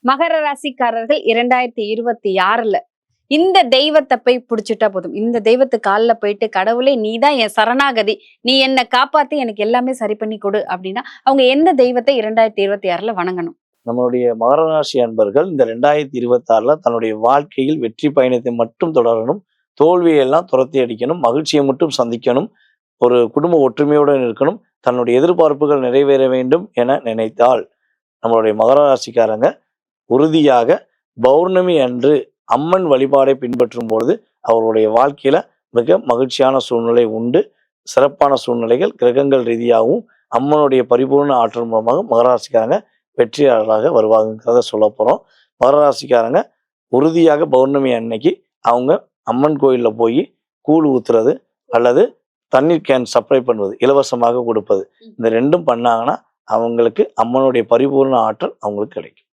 மகர ராசிக்காரர்கள் 2026ல இந்த தெய்வத்தை போய் பிடிச்சிட்டா போதும். இந்த தெய்வத்து கால்ல போயிட்டு, கடவுளே நீதான் என் சரணாகதி, நீ என்ன காப்பாத்தி எனக்கு எல்லாமே சரி பண்ணி கொடு அப்படின்னா அவங்க எந்த தெய்வத்தை 2026ல வணங்கணும்? நம்மளுடைய மகர ராசி அன்பர்கள் இந்த 2026ல தன்னுடைய வாழ்க்கையில் வெற்றி பயணத்தை மட்டும் தொடரணும். தோல்வியெல்லாம் துரத்தி அடிக்கணும். மகிழ்ச்சியை மட்டும் சந்திக்கணும். ஒரு குடும்ப ஒற்றுமையுடன் இருக்கணும். தன்னுடைய எதிர்பார்ப்புகள் நிறைவேற வேண்டும் என நினைத்தால் நம்மளுடைய மகர ராசிக்காரங்க உறுதியாக பௌர்ணமி அன்று அம்மன் வழிபாடை பின்பற்றும் பொழுது அவருடைய வாழ்க்கையில மிக மகிழ்ச்சியான சூழ்நிலை உண்டு. சிறப்பான சூழ்நிலைகள் கிரகங்கள் ரீதியாகவும் அம்மனுடைய பரிபூர்ண ஆற்றல் மூலமாக மகர ராசிக்காரங்க வெற்றியாளராக வருவாங்கிறத சொல்ல போறோம். மகர ராசிக்காரங்க உறுதியாக பௌர்ணமி அன்னைக்கு அவங்க அம்மன் கோயிலில் போய் கூழ் ஊத்துறது அல்லது தண்ணீர் கேன் சப்ளை பண்ணுவது, இலவசமாக கொடுப்பது, இந்த ரெண்டும் பண்ணாங்கன்னா அவங்களுக்கு அம்மனுடைய பரிபூர்ண ஆற்றல் அவங்களுக்கு கிடைக்கும்.